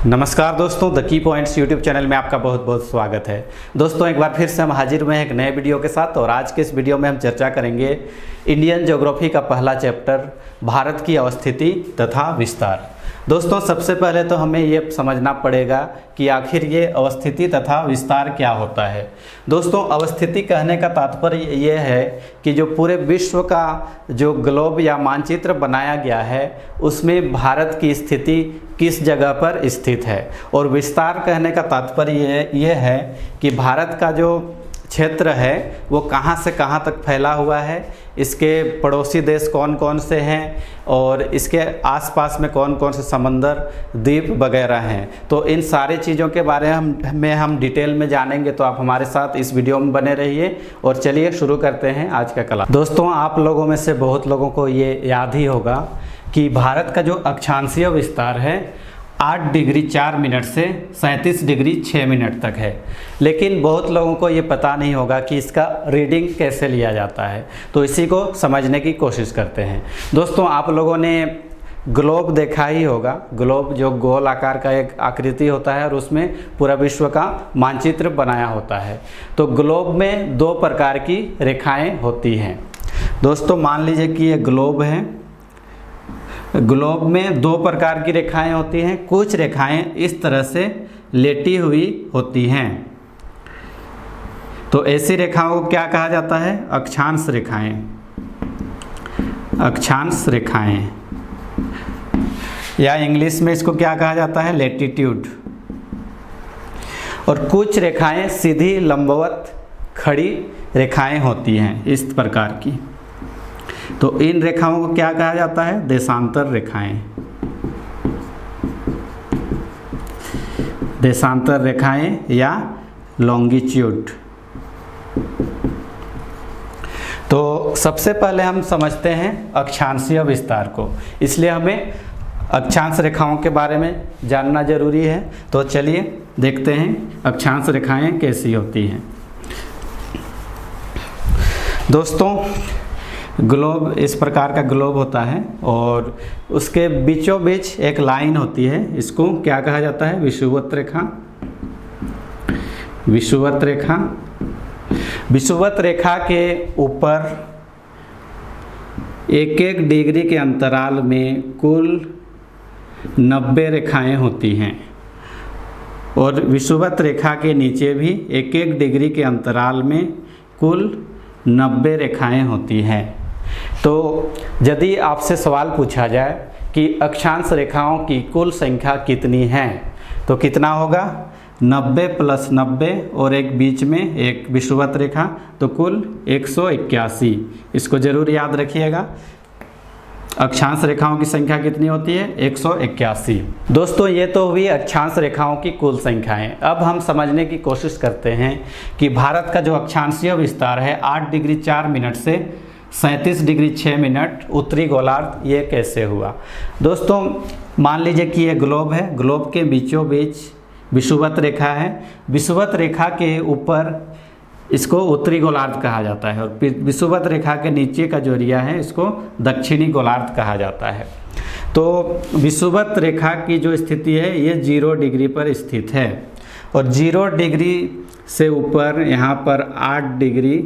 नमस्कार दोस्तों, the key points YouTube channel में आपका बहुत बहुत स्वागत है। दोस्तों एक बार फिर से हम हाजिर हुए हैं एक नए वीडियो के साथ। और आज के इस वीडियो में हम चर्चा करेंगे इंडियन ज्योग्राफी का पहला चैप्टर, भारत की अवस्थिति तथा विस्तार। दोस्तों सबसे पहले तो हमें ये समझना पड़ेगा कि आखिर ये अवस्थिति तथा विस्तार क्या होता है। दोस्तों अवस्थिति कहने का तात्पर्य ये है कि जो पूरे विश्व का जो ग्लोब या मानचित्र बनाया गया है उसमें भारत की स्थिति किस जगह पर स्थित है। और विस्तार कहने का तात्पर्य ये है कि भारत का जो क्षेत्र है वो कहाँ से कहाँ तक फैला हुआ है, इसके पड़ोसी देश कौन कौन से हैं और इसके आसपास में कौन कौन से समंदर, द्वीप वगैरह हैं। तो इन सारी चीज़ों के बारे में हम डिटेल में जानेंगे, तो आप हमारे साथ इस वीडियो में बने रहिए। और चलिए शुरू करते हैं आज का क्लास। दोस्तों आप लोगों में से बहुत लोगों को ये याद ही होगा कि भारत का जो अक्षांशीय विस्तार है 8 डिग्री 4 मिनट से 37 डिग्री 6 मिनट तक है। लेकिन बहुत लोगों को ये पता नहीं होगा कि इसका रीडिंग कैसे लिया जाता है, तो इसी को समझने की कोशिश करते हैं। दोस्तों आप लोगों ने ग्लोब देखा ही होगा। ग्लोब जो गोल आकार का एक आकृति होता है और उसमें पूरा विश्व का मानचित्र बनाया होता है। तो ग्लोब में 2 प्रकार की रेखाएं होती हैं। दोस्तों मान लीजिए कि ये ग्लोब है। ग्लोब में 2 प्रकार की रेखाएं होती हैं। कुछ रेखाएं इस तरह से लेटी हुई होती हैं, तो ऐसी रेखाओं को क्या कहा जाता है? अक्षांश रेखाएं। अक्षांश रेखाएं, या इंग्लिश में इसको क्या कहा जाता है? लैटिट्यूड। और कुछ रेखाएं सीधी लंबवत खड़ी रेखाएं होती हैं इस प्रकार की, तो इन रेखाओं को क्या कहा जाता है? देशांतर रेखाएं। देशांतर रेखाएं या लॉन्गिट्यूड। तो सबसे पहले हम समझते हैं अक्षांशीय विस्तार को, इसलिए हमें अक्षांश रेखाओं के बारे में जानना जरूरी है। तो चलिए देखते हैं अक्षांश रेखाएं कैसी होती हैं। दोस्तों ग्लोब इस प्रकार का ग्लोब होता है और उसके बीचों बीच एक लाइन होती है, इसको क्या कहा जाता है? विषुवत रेखा। विषुवत रेखा। विषुवत रेखा के ऊपर 1-1 डिग्री के अंतराल में कुल 90 रेखाएं होती हैं। और विषुवत रेखा के नीचे भी 1-1 डिग्री के अंतराल में कुल 90 रेखाएं होती हैं। तो यदि आपसे सवाल पूछा जाए कि अक्षांश रेखाओं की कुल संख्या कितनी है, तो कितना होगा? 90 + 90 और एक बीच में एक विषुवत रेखा, तो कुल 181। इसको जरूर याद रखिएगा। अक्षांश रेखाओं की संख्या कितनी होती है? 181। दोस्तों ये तो हुई अक्षांश रेखाओं की कुल संख्याएं। अब हम समझने की कोशिश करते हैं कि भारत का जो अक्षांशीय विस्तार है 8 डिग्री 4 मिनट से 37 डिग्री 6 मिनट उत्तरी गोलार्ध, ये कैसे हुआ। दोस्तों मान लीजिए कि ये ग्लोब है। ग्लोब के बीचों बीच विषुवत रेखा है। विषुवत रेखा के ऊपर इसको उत्तरी गोलार्ध कहा जाता है और विषुवत रेखा के नीचे का जो एरिया है इसको दक्षिणी गोलार्ध कहा जाता है। तो विषुवत रेखा की जो स्थिति है ये 0 डिग्री पर स्थित है। और 0 डिग्री से ऊपर यहाँ पर 8 डिग्री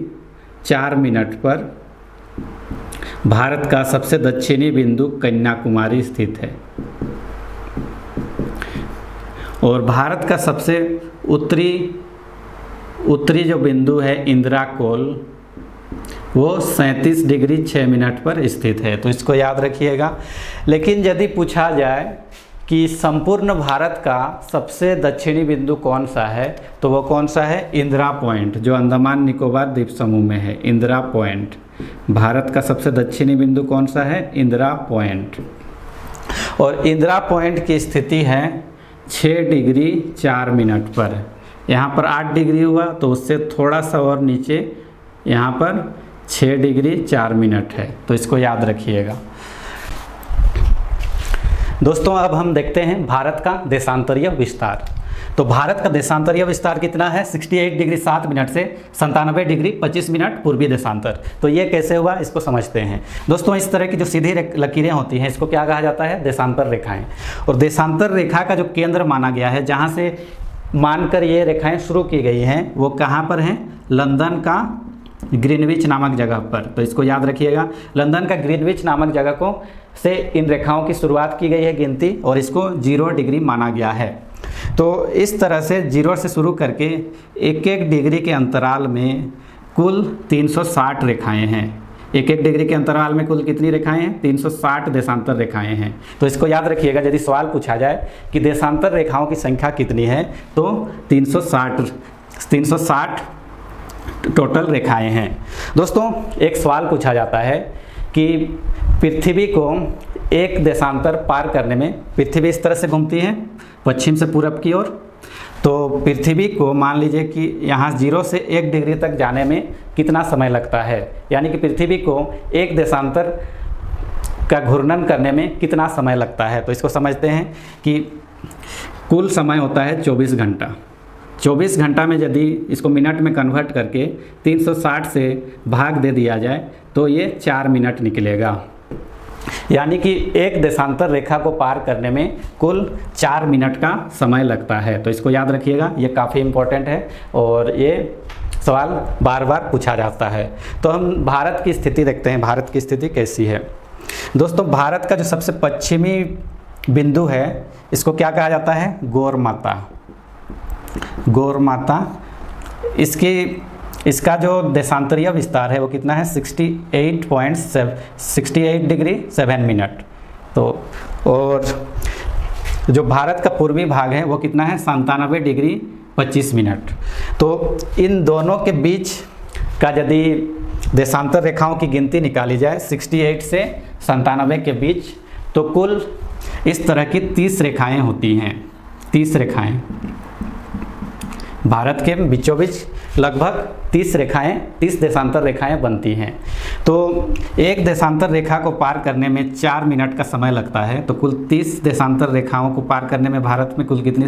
4 मिनट पर भारत का सबसे दक्षिणी बिंदु कन्याकुमारी स्थित है। और भारत का सबसे उत्तरी जो बिंदु है इंदिरा कोल, वो 37 डिग्री 6 मिनट पर स्थित है। तो इसको याद रखिएगा। लेकिन यदि पूछा जाए कि संपूर्ण भारत का सबसे दक्षिणी बिंदु कौन सा है, तो वो कौन सा है? इंदिरा पॉइंट, जो अंडमान निकोबार द्वीप समूह में है। इंदिरा पॉइंट। भारत का सबसे दक्षिणी बिंदु कौन सा है? इंदिरा पॉइंट। और इंदिरा पॉइंट की स्थिति है 6 डिग्री 4 मिनट पर। यहाँ पर 8 डिग्री हुआ तो उससे थोड़ा सा और नीचे यहाँ पर 6 डिग्री 4 मिनट है। तो इसको याद रखिएगा। दोस्तों अब हम देखते हैं भारत का देशांतरीय विस्तार। तो भारत का देशांतरीय विस्तार कितना है? 68 डिग्री 7 मिनट से 97 डिग्री 25 मिनट पूर्वी देशांतर। तो ये कैसे हुआ, इसको समझते हैं। दोस्तों, इस तरह की जो सीधी लकीरें होती हैं, इसको क्या कहा जाता है? देशांतर रेखाएं। और देशांतर रेखा का जो केंद्र माना गया है, जहाँ से मानकर ये रेखाएं शुरू की गई हैं, वो कहाँ पर हैं? लंदन का ग्रीनविच नामक जगह पर। तो इसको याद रखिएगा, लंदन का ग्रीनविच नामक जगह को से इन रेखाओं की शुरुआत की गई है गिनती, और इसको 0 डिग्री माना गया है। तो इस तरह से 0 से शुरू करके 1-1 डिग्री के अंतराल में कुल 360 रेखाएं हैं। 1-1 डिग्री के अंतराल में कुल कितनी रेखाएं हैं? 360 देशांतर रेखाएं हैं। तो इसको याद रखिएगा, यदि सवाल पूछा जाए कि देशांतर रेखाओं की संख्या कितनी है, तो 360 टोटल रेखाएं हैं। दोस्तों, एक सवाल पूछा जाता है कि पृथ्वी को एक देशांतर पार करने में, पृथ्वी इस तरह से घूमती है पश्चिम से पूरब की ओर, तो पृथ्वी को मान लीजिए कि यहाँ 0 से 1 डिग्री तक जाने में कितना समय लगता है, यानी कि पृथ्वी को एक देशांतर का घूर्णन करने में कितना समय लगता है। तो इसको समझते हैं कि कुल समय होता है 24 घंटा। 24 घंटा में यदि इसको मिनट में कन्वर्ट करके 360 से भाग दे दिया जाए तो ये 4 मिनट निकलेगा, यानी कि एक देशांतर रेखा को पार करने में कुल 4 मिनट का समय लगता है। तो इसको याद रखिएगा, ये काफ़ी इम्पोर्टेंट है और ये सवाल बार बार पूछा जाता है। तो हम भारत की स्थिति देखते हैं, भारत की स्थिति कैसी है। दोस्तों, भारत का जो सबसे पश्चिमी बिंदु है, इसको क्या कहा जाता है? गौरमाता। गौरमाता, इसका जो देशांतरीय विस्तार है वो कितना है? 68 डिग्री 7 मिनट। तो और जो भारत का पूर्वी भाग है वो कितना है? 97 डिग्री 25 मिनट। तो इन दोनों के बीच का यदि देशांतर रेखाओं की गिनती निकाली जाए 68 से 97 के बीच, तो कुल इस तरह की 30 रेखाएं होती हैं। 30 रेखाएं भारत के बीचों बीच लगभग 30 देशांतर रेखाएं बनती हैं। तो एक देशांतर रेखा को पार करने में 4 मिनट का समय लगता है। तो कुल 30 देशांतर रेखाओं को पार करने में भारत में कुल कितनी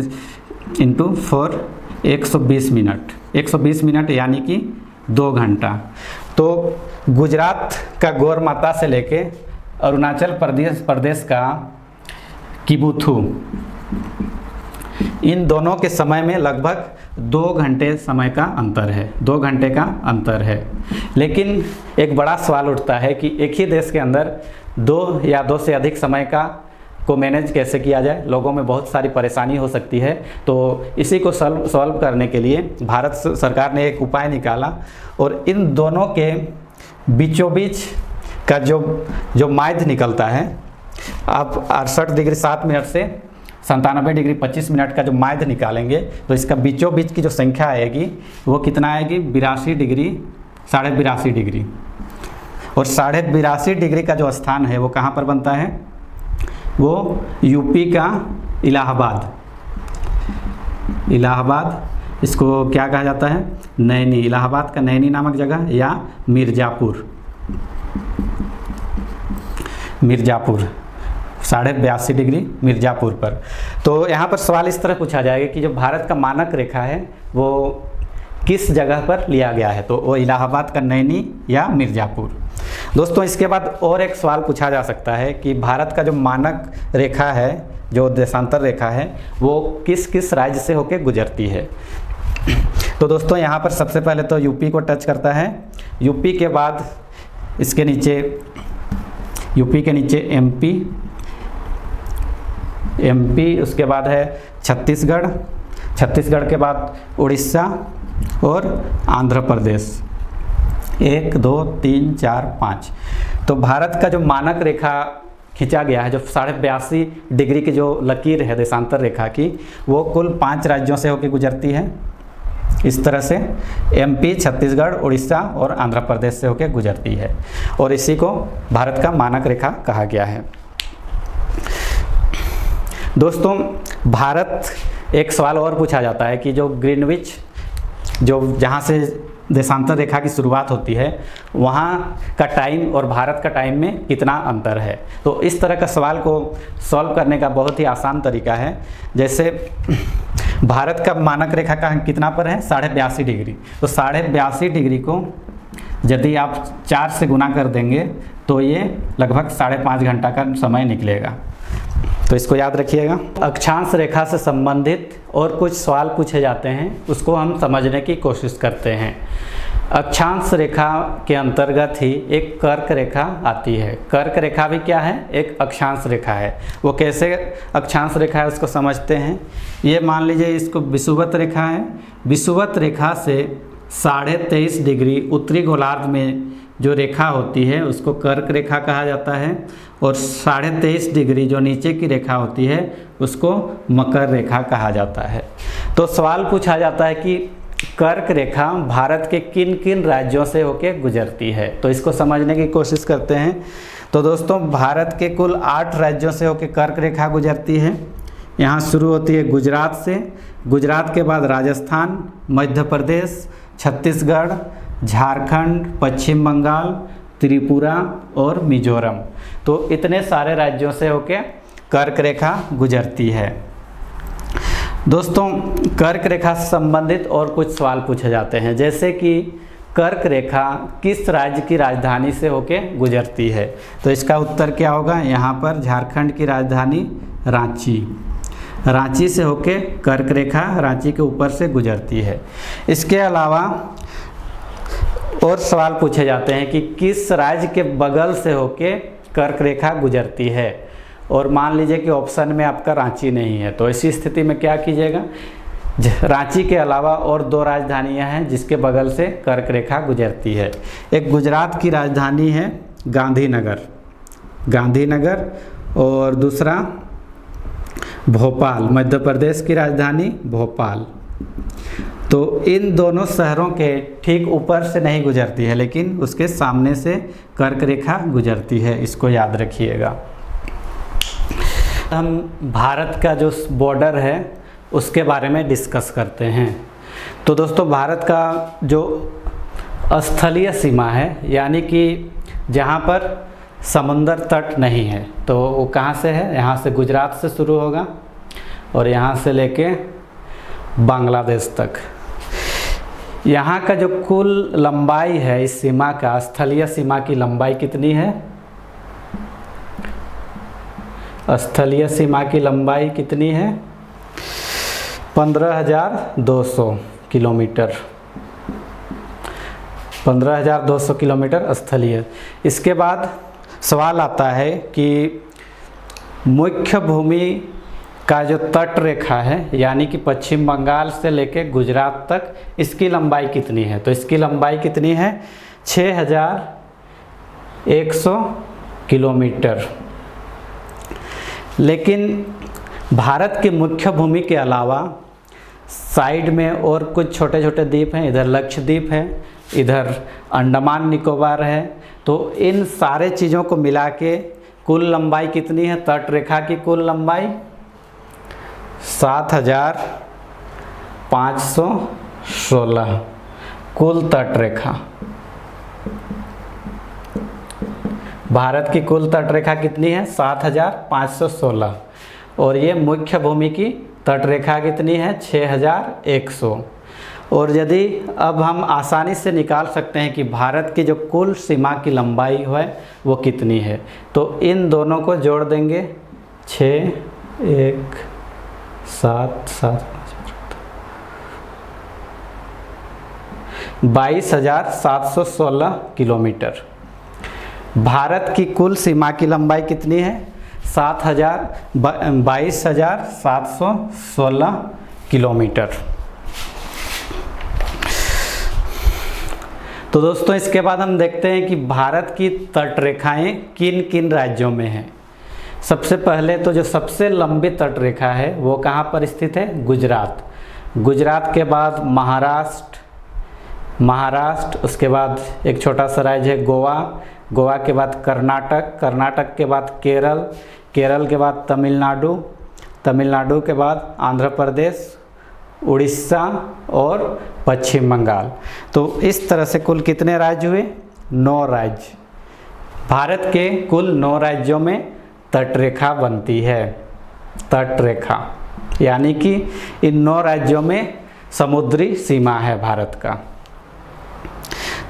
इंटू 4 120 मिनट। 120 मिनट यानी कि 2 घंटा। तो गुजरात का गौरमाता से लेके अरुणाचल प्रदेश का किबुथु, इन दोनों के समय में लगभग 2 घंटे समय का अंतर है। 2 घंटे का अंतर है। लेकिन एक बड़ा सवाल उठता है कि एक ही देश के अंदर 2 या 2 से अधिक समय को मैनेज कैसे किया जाए। लोगों में बहुत सारी परेशानी हो सकती है। तो इसी को सॉल्व करने के लिए भारत सरकार ने एक उपाय निकाला, और इन दोनों के बीचों बीच का जो माध्य निकलता है, आप 68 डिग्री 7 मिनट से 97 डिग्री 25 मिनट का जो माध्य निकालेंगे, तो इसका बीचों बीच की जो संख्या आएगी वो कितना आएगी? 82 डिग्री 82.5 डिग्री। और 82.5 डिग्री का जो स्थान है वो कहाँ पर बनता है? वो यूपी का इलाहाबाद, इसको क्या कहा जाता है? नैनी। इलाहाबाद का नैनी नामक जगह, या मिर्ज़ापुर 82.5 डिग्री मिर्ज़ापुर पर। तो यहाँ पर सवाल इस तरह पूछा जाएगा कि जो भारत का मानक रेखा है वो किस जगह पर लिया गया है? तो वो इलाहाबाद का नैनी या मिर्ज़ापुर। दोस्तों, इसके बाद और एक सवाल पूछा जा सकता है कि भारत का जो मानक रेखा है, जो देशांतर रेखा है, वो किस किस राज्य से होकर गुजरती है? तो दोस्तों, यहाँ पर सबसे पहले तो यूपी को टच करता है। यूपी के बाद इसके नीचे, यूपी के नीचे एमपी, उसके बाद है छत्तीसगढ़ के बाद उड़ीसा और आंध्र प्रदेश। 1 2 3 4 5। तो भारत का जो मानक रेखा खींचा गया है, जो 82.5 डिग्री की जो लकीर है देशांतर रेखा की, वो कुल 5 राज्यों से होकर गुजरती है। इस तरह से एमपी, छत्तीसगढ़, उड़ीसा और आंध्र प्रदेश से होकर गुजरती है, और इसी को भारत का मानक रेखा कहा गया है। दोस्तों, भारत, एक सवाल और पूछा जाता है कि जो ग्रीनविच, जो जहाँ से देशांतर रेखा की शुरुआत होती है, वहाँ का टाइम और भारत का टाइम में कितना अंतर है? तो इस तरह का सवाल को सॉल्व करने का बहुत ही आसान तरीका है। जैसे भारत का मानक रेखा का कितना पर है 82.5 डिग्री। तो 82.5 डिग्री को यदि आप 4 से गुना कर देंगे तो ये लगभग 5.5 घंटा का समय निकलेगा। तो इसको याद रखिएगा। अक्षांश रेखा से संबंधित और कुछ सवाल पूछे जाते हैं, उसको हम समझने की कोशिश करते हैं। अक्षांश रेखा के अंतर्गत ही एक कर्क रेखा आती है। कर्क रेखा भी क्या है, एक अक्षांश रेखा है। वो कैसे अक्षांश रेखा है उसको समझते हैं। ये मान लीजिए इसको विषुवत रेखा है। विषुवत रेखा से 23.5 डिग्री उत्तरी गोलार्ध में जो रेखा होती है उसको कर्क रेखा कहा जाता है, और 23.5 डिग्री जो नीचे की रेखा होती है उसको मकर रेखा कहा जाता है। तो सवाल पूछा जाता है कि कर्क रेखा भारत के किन किन राज्यों से होकर गुजरती है। तो इसको समझने की कोशिश करते हैं। तो दोस्तों, भारत के कुल 8 राज्यों से होकर कर्क रेखा गुजरती है। यहाँ शुरू होती है गुजरात से, गुजरात के बाद राजस्थान, मध्य प्रदेश, छत्तीसगढ़, झारखंड, पश्चिम बंगाल, त्रिपुरा और मिजोरम। तो इतने सारे राज्यों से होकर कर्क रेखा गुजरती है। दोस्तों, कर्क रेखा से संबंधित और कुछ सवाल पूछे जाते हैं, जैसे कि कर्क रेखा किस राज्य की राजधानी से होकर गुजरती है। तो इसका उत्तर क्या होगा, यहाँ पर झारखंड की राजधानी रांची, रांची से होके कर्क रेखा रांची के ऊपर से गुजरती है। इसके अलावा और सवाल पूछे जाते हैं कि किस राज्य के बगल से होके कर्क रेखा गुजरती है, और मान लीजिए कि ऑप्शन में आपका रांची नहीं है, तो ऐसी स्थिति में क्या कीजिएगा, रांची के अलावा और 2 राजधानियां हैं जिसके बगल से कर्क रेखा गुजरती है। एक गुजरात की राजधानी है गांधीनगर, गांधीनगर, और दूसरा भोपाल, मध्य प्रदेश की राजधानी भोपाल। तो इन दोनों शहरों के ठीक ऊपर से नहीं गुजरती है, लेकिन उसके सामने से कर्क रेखा गुजरती है, इसको याद रखिएगा। हम भारत का जो बॉर्डर है उसके बारे में डिस्कस करते हैं। तो दोस्तों, भारत का जो स्थलीय सीमा है, यानी कि जहाँ पर समुंदर तट नहीं है, तो वो कहाँ से है, यहाँ से गुजरात से शुरू होगा और यहाँ से लेके बांग्लादेश तक। यहाँ का जो कुल लंबाई है इस सीमा का, स्थलीय सीमा की लंबाई कितनी है, स्थलीय सीमा की लंबाई कितनी है, 15,200 किलोमीटर, 15,200 किलोमीटर स्थलीय। इसके बाद सवाल आता है कि मुख्य भूमि का जो तट रेखा है, यानी कि पश्चिम बंगाल से लेकर गुजरात तक, इसकी लंबाई कितनी है। तो इसकी लंबाई कितनी है, 6,100 किलोमीटर। लेकिन भारत की मुख्य भूमि के अलावा साइड में और कुछ छोटे छोटे द्वीप हैं, इधर लक्षद्वीप है, इधर अंडमान निकोबार है। तो इन सारे चीज़ों को मिला के कुल लंबाई कितनी है, तट रेखा की कुल लंबाई 7,516 कुल तट रेखा। भारत की कुल तट रेखा कितनी है, 7,516, और ये मुख्य भूमि की तट रेखा कितनी है, 6,100। और यदि अब हम आसानी से निकाल सकते हैं कि भारत की जो कुल सीमा की लंबाई है वो कितनी है, तो इन दोनों को जोड़ देंगे, 6, 1, 7, 7, 22,716 किलोमीटर। भारत की कुल सीमा की लंबाई कितनी है, 22,716 किलोमीटर। तो दोस्तों, इसके बाद हम देखते हैं कि भारत की तट रेखाएं किन किन राज्यों में हैं। सबसे पहले तो जो सबसे लंबी तट रेखा है वो कहाँ पर स्थित है, गुजरात। गुजरात के बाद महाराष्ट्र, उसके बाद एक छोटा सा राज्य है गोवा, गोवा के बाद कर्नाटक, कर्नाटक के बाद केरल, केरल के बाद तमिलनाडु, तमिलनाडु के बाद आंध्र प्रदेश, उड़ीसा और पश्चिम बंगाल। तो इस तरह से कुल कितने राज्य हुए, 9 राज्य। भारत के कुल 9 राज्यों में तट रेखा बनती है, तट रेखा। यानी कि इन 9 राज्यों में समुद्री सीमा है भारत का।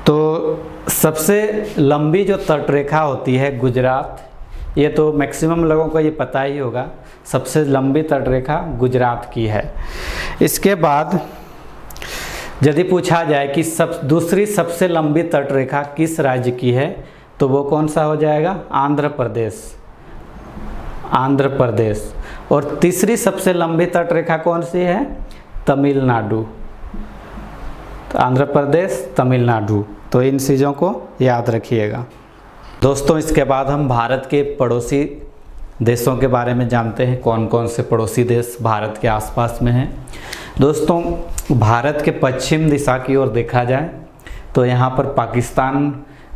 तो सबसे लंबी जो तटरेखा होती है गुजरात, ये तो मैक्सिमम लोगों को ये पता ही होगा, सबसे लंबी तटरेखा गुजरात की है। इसके बाद यदि पूछा जाए कि दूसरी सबसे लंबी तटरेखा किस राज्य की है, तो वो कौन सा हो जाएगा? आंध्र प्रदेश। आंध्र प्रदेश। और तीसरी सबसे लंबी तटरेखा कौन सी है? तमिलनाडु। तो आंध्र प्रदेश, तमिलनाडु। तो इन चीज़ों को याद रखिएगा। दोस्तों इसके बाद हम भारत के पड़ोसी देशों के बारे में जानते हैं, कौन कौन से पड़ोसी देश भारत के आसपास में हैं। दोस्तों भारत के पश्चिम दिशा की ओर देखा जाए तो यहाँ पर पाकिस्तान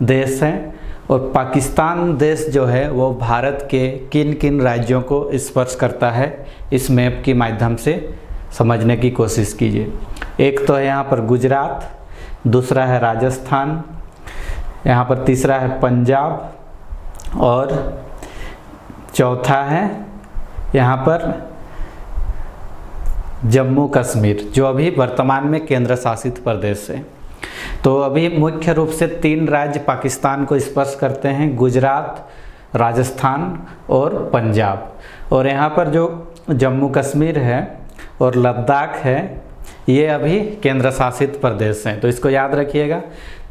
देश है, और पाकिस्तान देश जो है वो भारत के किन किन राज्यों को स्पर्श करता है, इस मैप के माध्यम से समझने की कोशिश कीजिए। एक तो है यहाँ पर गुजरात, दूसरा है राजस्थान, यहाँ पर तीसरा है पंजाब, और चौथा है यहाँ पर जम्मू कश्मीर, जो अभी वर्तमान में केंद्र शासित प्रदेश है। तो अभी मुख्य रूप से 3 राज्य पाकिस्तान को स्पर्श करते हैं, गुजरात, राजस्थान और पंजाब। और यहाँ पर जो जम्मू कश्मीर है और लद्दाख है, ये अभी केंद्र शासित प्रदेश हैं। तो इसको याद रखिएगा,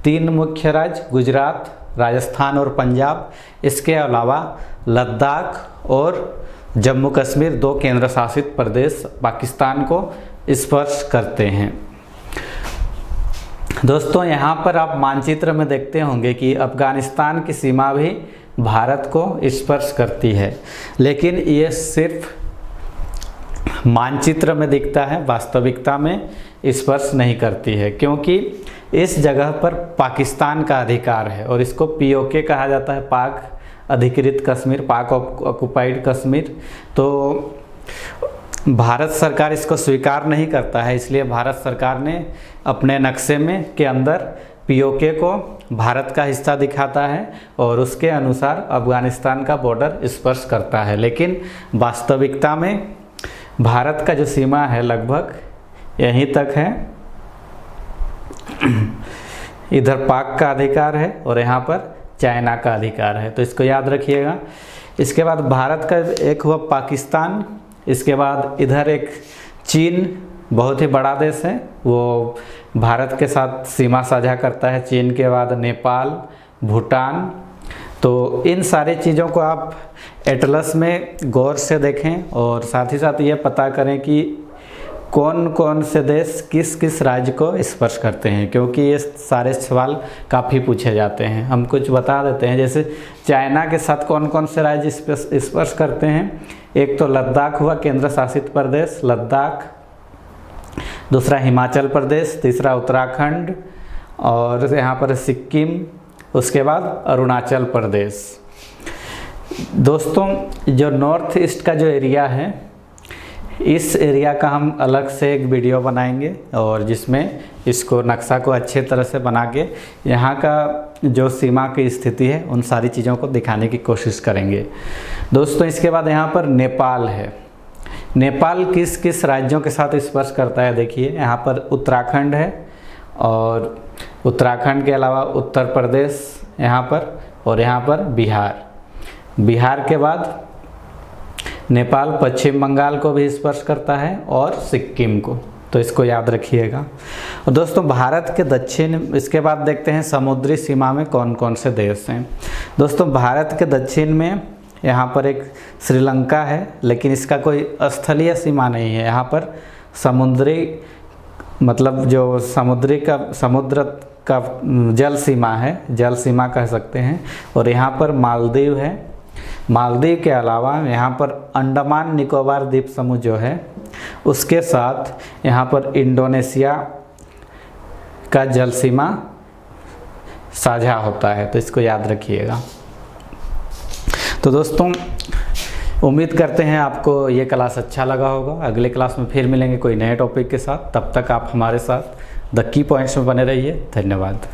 3 मुख्य राज्य गुजरात, राजस्थान और पंजाब, इसके अलावा लद्दाख और जम्मू कश्मीर 2 केंद्र शासित प्रदेश पाकिस्तान को स्पर्श करते हैं। दोस्तों यहाँ पर आप मानचित्र में देखते होंगे कि अफगानिस्तान की सीमा भी भारत को स्पर्श करती है, लेकिन ये सिर्फ मानचित्र में दिखता है, वास्तविकता में स्पर्श नहीं करती है, क्योंकि इस जगह पर पाकिस्तान का अधिकार है और इसको पीओके कहा जाता है, पाक अधिकृत कश्मीर, पाक ऑक्युपाइड कश्मीर। तो भारत सरकार इसको स्वीकार नहीं करता है, इसलिए भारत सरकार ने अपने नक्शे में के अंदर पीओके को भारत का हिस्सा दिखाता है और उसके अनुसार अफगानिस्तान का बॉर्डर स्पर्श करता है। लेकिन वास्तविकता में भारत का जो सीमा है लगभग यहीं तक है, इधर पाक का अधिकार है और यहाँ पर चाइना का अधिकार है। तो इसको याद रखिएगा। इसके बाद भारत का एक हुआ पाकिस्तान, इसके बाद इधर एक चीन, बहुत ही बड़ा देश है, वो भारत के साथ सीमा साझा करता है। चीन के बाद नेपाल, भूटान। तो इन सारी चीज़ों को आप एटलस में गौर से देखें और साथ ही साथ ये पता करें कि कौन कौन से देश किस किस राज्य को स्पर्श करते हैं, क्योंकि ये सारे सवाल काफ़ी पूछे जाते हैं। हम कुछ बता देते हैं, जैसे चाइना के साथ कौन कौन से राज्य स्पर्श करते हैं। एक तो लद्दाख हुआ, केंद्र शासित प्रदेश लद्दाख, दूसरा हिमाचल प्रदेश, तीसरा उत्तराखंड, और यहाँ पर सिक्किम, उसके बाद अरुणाचल प्रदेश। दोस्तों जो नॉर्थ ईस्ट का जो एरिया है, इस एरिया का हम अलग से एक वीडियो बनाएंगे और जिसमें इसको नक्शा को अच्छे तरह से बना के यहाँ का जो सीमा की स्थिति है उन सारी चीज़ों को दिखाने की कोशिश करेंगे। दोस्तों इसके बाद यहाँ पर नेपाल है। नेपाल किस किस राज्यों के साथ स्पर्श करता है, देखिए यहाँ पर उत्तराखंड है और उत्तराखंड के अलावा उत्तर प्रदेश यहाँ पर, और यहाँ पर बिहार। बिहार के बाद नेपाल पश्चिम बंगाल को भी स्पर्श करता है और सिक्किम को। तो इसको याद रखिएगा। और दोस्तों भारत के दक्षिण, इसके बाद देखते हैं समुद्री सीमा में कौन कौन से देश हैं। दोस्तों भारत के दक्षिण में यहाँ पर एक श्रीलंका है, लेकिन इसका कोई स्थलीय सीमा नहीं है। यहाँ पर समुद्री, मतलब जो समुद्र का जल सीमा है, जल सीमा कह सकते हैं। और यहाँ पर मालदीव है। मालदीव के अलावा यहाँ पर अंडमान निकोबार द्वीप समूह जो है उसके साथ यहाँ पर इंडोनेशिया का जल सीमा साझा होता है। तो इसको याद रखिएगा। तो दोस्तों उम्मीद करते हैं आपको ये क्लास अच्छा लगा होगा। अगले क्लास में फिर मिलेंगे कोई नए टॉपिक के साथ। तब तक आप हमारे साथ द की पॉइंट्स में बने रहिए। धन्यवाद।